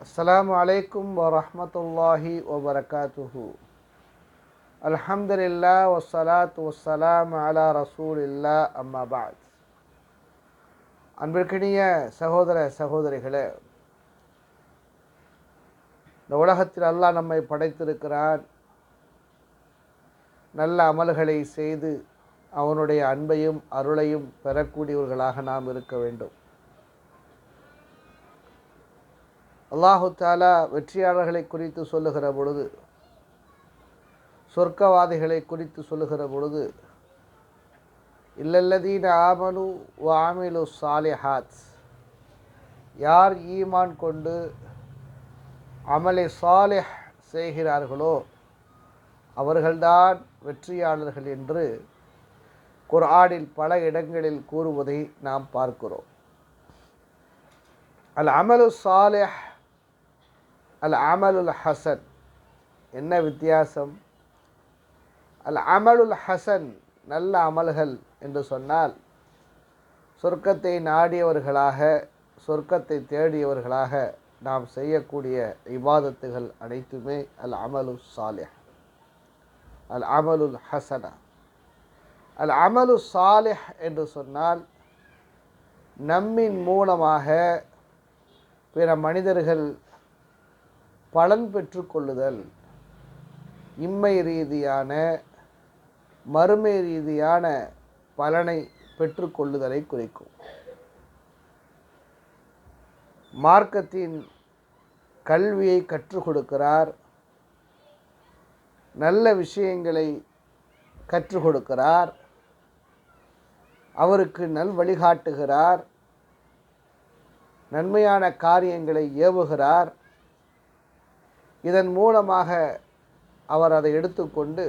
அஸ்ஸலாமு அலைக்கும் வரஹ்மத்துல்லாஹி வபரகாத்துஹு. அல்ஹம்துலில்லாஹ் வஸ்ஸலாத்து வஸ்ஸலாமு அலா ரசூலில்லாஹ் அம்மா பஅத். அன்பிற்கினிய சகோதர சகோதரிகளே, இந்த உலகத்தில் அல்லாஹ் நம்மை படைத்திருக்கிறான். நல்ல அமல்களை செய்து அவனுடைய அன்பையும் அருளையும் பெறக்கூடியவர்களாக நாம் இருக்க வேண்டும். அல்லாஹு தஆலா வெற்றியாளர்களை குறித்து சொல்லுகிற பொழுது, சொர்க்கவாதிகளை குறித்து சொல்லுகிற பொழுது, இல்லல்லதீன ஆமனு வ ஆமிலு சாலிஹாத், யார் ஈமான் கொண்டு அமலை சாலிஹ் செய்கிறார்களோ அவர்கள்தான் வெற்றியாளர்கள் என்று குர்ஆனில் பல இடங்களில் கூறுவதை நாம் பார்க்கிறோம். அல் அமலு சாலிஹ், அல் அமலுல் ஹசன், என்ன வித்தியாசம்? அல் அமலுல் ஹசன், நல்ல அமல்கள் என்று சொன்னால் சொர்க்கத்தை நாடியவர்களாக, சொர்க்கத்தை தேடியவர்களாக நாம் செய்யக்கூடிய இபாதத்துகள் அனைத்துமே அல் அமலு சாலிஹ், அல் அமலுல் ஹசனா. அல் அமலு சாலிஹ் என்று சொன்னால் நம்மின் மூலமாக பிற மனிதர்கள் பலன் பெற்றுக்கொள்ளுதல், இம்மை ரீதியான மறுமை ரீதியான பலனை பெற்றுக்கொள்ளுதலை குறிக்கும். மார்க்கத்தின் கல்வியை கற்றுக் கொடுக்கிறார், நல்ல விஷயங்களை கற்றுக் கொடுக்கிறார், அவருக்கு நல் வழிகாட்டுகிறார், நன்மையான காரியங்களை ஏவுகிறார். இதன் மூலமாக அவர் அதை எடுத்துக்கொண்டு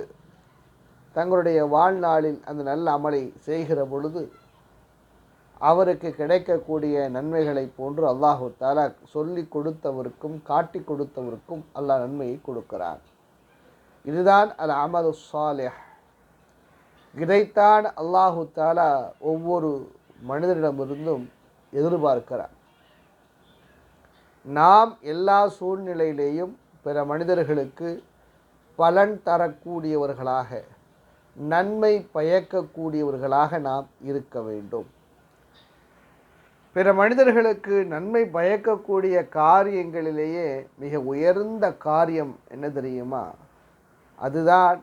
தங்களுடைய வாழ்நாளில் அந்த நல்ல அமலை செய்கிற பொழுது அவருக்கு கிடைக்கக்கூடிய நன்மைகளை போன்று அல்லாஹு தஆலா சொல்லி கொடுத்தவருக்கும் காட்டி கொடுத்தவருக்கும் அல்லாஹ் நன்மையை கொடுக்கிறார். இதுதான் அல் அமலு சாலிஹ். இதைத்தான் அல்லாஹு தஆலா ஒவ்வொரு மனிதனிடமிருந்தும் எதிர்பார்க்கிறார். நாம் எல்லா சூழ்நிலையிலேயும் பிற மனிதர்களுக்கு பலன் தரக்கூடியவர்களாக, நன்மை பயக்கக்கூடியவர்களாக நாம் இருக்க வேண்டும். பிற மனிதர்களுக்கு நன்மை பயக்கக்கூடிய காரியங்களிலேயே மிக உயர்ந்த காரியம் என்ன தெரியுமா? அதுதான்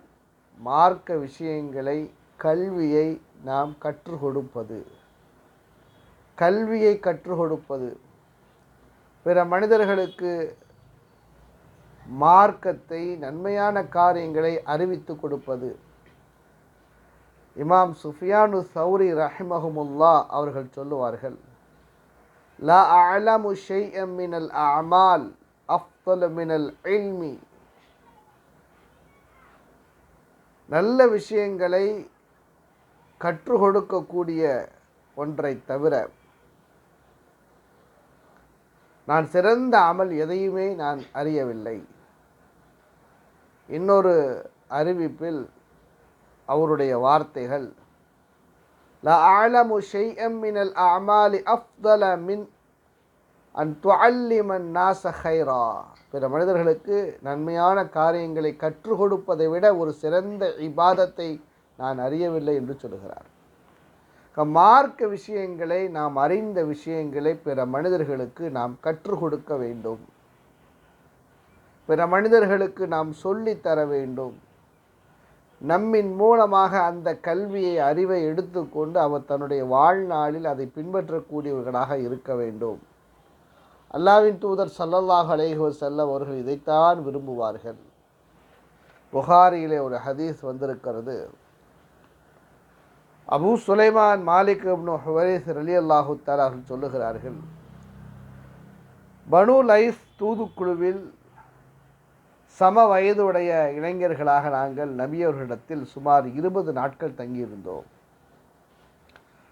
மார்க்க விஷயங்களை, கல்வியை நாம் கற்றுக் கொடுப்பது. கல்வியை கற்றுக் கொடுப்பது, பிற மனிதர்களுக்கு மார்க்கத்தை, நன்மையான காரியங்களை அறிவித்து கொடுப்பது. இமாம் சுஃபியானு சௌரி ரஹிமஹுமுல்லா அவர்கள் சொல்லுவார்கள், லா அஅலமு ஷைஅம் மினல் அஅமால் அஃதல் மினல் இல்மி. நல்ல விஷயங்களை கற்றுக் கொடுக்கக்கூடிய ஒன்றை தவிர நான் சிறந்த அமல் எதையுமே நான் அறியவில்லை. இன்னொரு அறிவிப்பில் அவருடைய வார்த்தைகள், லா அஅலமு ஷைஅம் மினல் அஅமாலி அஃதல மின் அன் துஅல்லிம அன்-நாஸ கைரா. பிற மனிதர்களுக்கு நன்மையான காரியங்களை கற்றுக் கொடுப்பதை விட ஒரு சிறந்த இபாதத்தை நான் அறியவில்லை என்று சொல்கிறார். மார்க்க விஷயங்களை, நாம் அறிந்த விஷயங்களை பிற மனிதர்களுக்கு நாம் கற்றுக் கொடுக்க வேண்டும், பிற மனிதர்களுக்கு நாம் சொல்லித்தர வேண்டும். நம்மின் மூலமாக அந்த கல்வியை, அறிவை எடுத்துக்கொண்டு அவர் தன்னுடைய வாழ்நாளில் அதை பின்பற்றக்கூடியவர்களாக இருக்க வேண்டும். அல்லாஹ்வின் தூதர் ஸல்லல்லாஹு அலைஹி வஸல்லம் அவர்கள் இதைத்தான் விரும்புவார்கள். புகாரியிலே ஒரு ஹதீஸ் வந்திருக்கிறது. அபூ சுலைமான் மாலிக் இப்னு ஹுவைரிஸ் ரலியல்லாஹு தஆலா அவர்கள் சொல்லுகிறார்கள், பனு லைஸ் தூதுக்குழுவில் சம வயதுடைய இளைஞர்களாக நாங்கள் நபியவர்களிடத்தில் சுமார் 20 நாட்கள் தங்கியிருந்தோம்.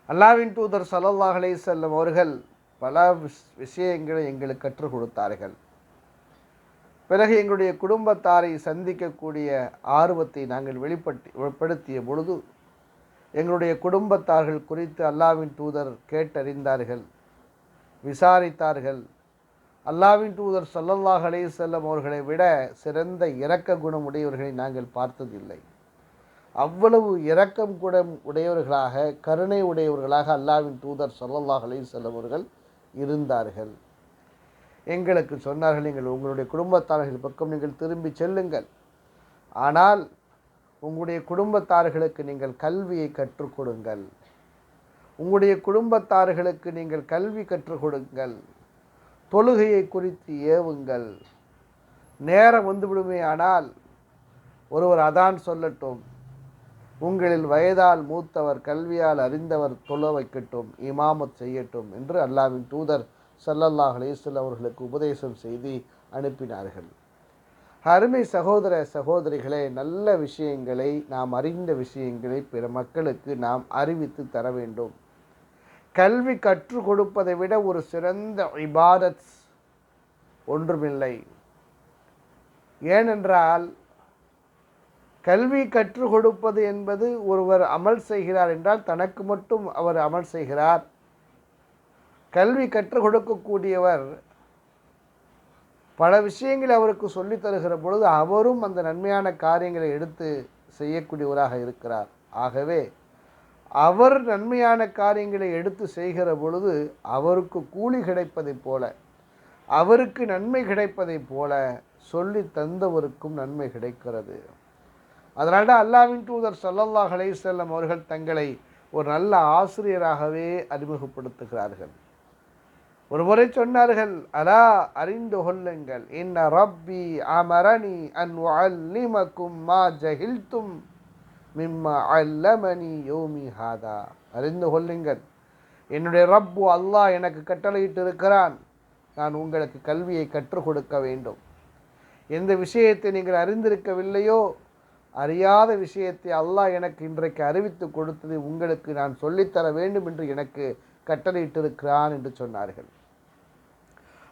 அல்லாஹ்வின் தூதர் ஸல்லல்லாஹு அலைஹி வஸல்லம் அவர்கள் பல விஷயங்களை எங்களுக்கு கற்றுக் கொடுத்தார்கள். பிறகு எங்களுடைய குடும்பத்தாரை சந்திக்கக்கூடிய ஆர்வத்தை நாங்கள் வெளிப்படுத்திய பொழுது எங்களுடைய குடும்பத்தார்கள் குறித்து அல்லாஹ்வின் தூதர் கேட்டறிந்தார்கள், விசாரித்தார்கள். அல்லாஹ்வின் தூதர் ஸல்லல்லாஹு அலைஹி வஸல்லம் அவர்களை விட சிறந்த இரக்க குணம் உடையவர்களை நாங்கள் பார்த்ததில்லை. அவ்வளவு இரக்கம் குணம் உடையவர்களாக, கருணை உடையவர்களாக அல்லாஹ்வின் தூதர் ஸல்லல்லாஹு அலைஹி வஸல்லம் அவர்கள் இருந்தார்கள். எங்களுக்கு சொன்னார்கள், நீங்கள் உங்களுடைய குடும்பத்தார்கள் பக்கம் நீங்கள் திரும்பி செல்லுங்கள், ஆனால் உங்களுடைய குடும்பத்தார்களுக்கு நீங்கள் கல்வியை கற்றுக் கொடுங்கள், உங்களுடைய குடும்பத்தார்களுக்கு நீங்கள் கல்வி கற்றுக் கொடுங்கள், தொழுகையை குறித்து ஏவுங்கள். நேரம் வந்துவிடுமே ஆனால் ஒருவர் அதான் சொல்லட்டும், உங்களில் வயதால் மூத்தவர் கல்வியால் அறிந்தவர் தொழ வைக்கட்டும், இமாமத் செய்யட்டும் என்று அல்லாஹ்வின் தூதர் ஸல்லல்லாஹு அலைஹி வஸல்லம் அவர்களுக்கு உபதேசம் செய்து அனுப்பினார்கள். அருமை சகோதர சகோதரிகளே, நல்ல விஷயங்களை, நாம் அறிந்த விஷயங்களை பிற மக்களுக்கு நாம் அறிவித்து தர வேண்டும். கல்வி கற்றுக் கொடுப்பதை விட ஒரு சிறந்த இபாதத் ஒன்றுமில்லை. ஏனென்றால் கல்வி கற்றுக் கொடுப்பது என்பது, ஒருவர் அமல் செய்கிறார் என்றால் தனக்கு மட்டும் அவர் அமல் செய்கிறார். கல்வி கற்றுக் கொடுக்கக்கூடியவர் பல விஷயங்களை அவருக்கு சொல்லித் தருகிற பொழுது அவரும் அந்த நன்மையான காரியங்களை எடுத்து செய்யக்கூடியவராக இருக்கிறார். ஆகவே அவர் நன்மையான காரியங்களை எடுத்து செய்கிற பொழுது அவருக்கு கூலி கிடைப்பதைப் போல, அவருக்கு நன்மை கிடைப்பதைப் போல சொல்லி தந்தவருக்கும் நன்மை கிடைக்கிறது. அதனால தான் அல்லாஹ்வின் தூதர் ஸல்லல்லாஹு அலைஹி வஸல்லம் அவர்கள் தங்களை ஒரு நல்ல ஆசிரியராகவே அறிமுகப்படுத்துகிறார்கள். ஒரு முறை சொன்னார்கள், அலா அறிந்து கொள்ளுங்கள், இன்ன ரப்பி அமரனி அன் உஅல்லிமக்கும் மா ஜஹில்தும் மிம்மா அல்லமனி யௌமி ஹாதா. அறிந்து கொள்ளுங்கள், என்னுடைய ரப்பு அல்லாஹ் எனக்கு கட்டளையிட்டு இருக்கிறான், நான் உங்களுக்கு கல்வியை கற்றுக் கொடுக்க வேண்டும். எந்த விஷயத்தை நீங்கள் அறிந்திருக்கவில்லையோ, அறியாத விஷயத்தை அல்லாஹ் எனக்கு இன்றைக்கு அறிவித்து கொடுத்தது உங்களுக்கு நான் சொல்லித்தர வேண்டும் என்று எனக்கு கட்டளையிட்டிருக்கிறான் என்று சொன்னார்கள்.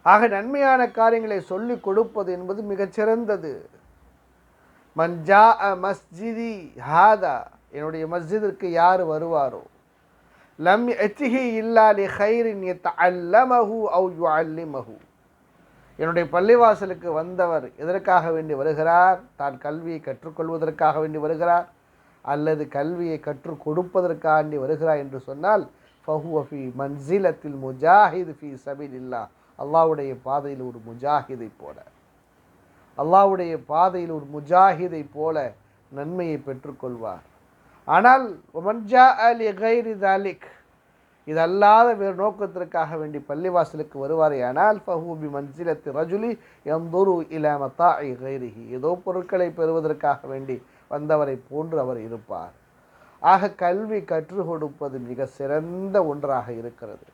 ஆக நன்மையான காரியங்களை சொல்லிக் கொடுப்பது என்பது மிகச்சிறந்தது. மன்ஜா மஸ்ஜிதி ஹாதா, என்னுடைய மஸ்ஜிதிற்கு யார் வருவாரோ, லம் யத்திஹி இல்லா லி கைரின் யத்தஅல்லமஹு அவ் யுஅல்லிமஹு, என்னுடைய பள்ளிவாசலுக்கு வந்தவர் எதற்காக வேண்டி வருகிறார்? தான் கல்வியை கற்றுக்கொள்வதற்காக வேண்டி வருகிறார், அல்லது கல்வியை கற்றுக் கொடுப்பதற்காண்டி வருகிறார் என்று சொன்னால் ஃபஹுவ ஃபி மன்சிலத்தில் முஜாஹித் ஃபி சபீலில்லாஹ், அல்லாஹ்வுடைய பாதையில் ஒரு முஜாஹிதை போல, அல்லாஹ்வுடைய பாதையில் ஒரு முஜாஹிதை போல நன்மையை பெற்றுக்கொள்வார். ஆனால் மன் ஜாஅ லி கைரி தாலிக், இதல்லாத வேறு நோக்கத்திற்காக வேண்டி பள்ளிவாசலுக்கு வருவாரேயானால் ஃபஹுவ பி மன்சிலத்தி ரஜுலி யன்துரு இலா மதாஇ கைரிஹி, ஏதோ பொருட்களை பெறுவதற்காக வேண்டி வந்தவரை போன்று அவர் இருப்பார். ஆக கல்வி கற்றுக் கொடுப்பது மிக சிறந்த ஒன்றாக இருக்கிறது.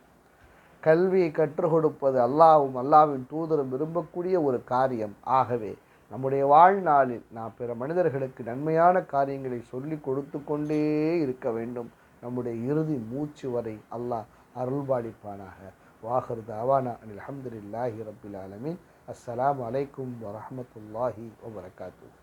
கல்வியை கற்றுக் கொடுப்பது அல்லாஹ்வும் அல்லாஹ்வின் தூதரும் விரும்பக்கூடிய ஒரு காரியம். ஆகவே நம்முடைய வாழ்நாளில் நாம் பிற மனிதர்களுக்கு நன்மையான காரியங்களை சொல்லி கொடுத்து கொண்டே இருக்க வேண்டும். நம்முடைய இறுதி மூச்சு வரை அல்லாஹ் அருள்பாலிப்பானாக. வாஹிர் தஅவானா அனில் ஹம்துலில்லாஹி ரப்பில் ஆலமீன். அஸ்ஸலாமு அலைக்கும் வரஹ்மத்துல்லாஹி வபரகாத்துஹு.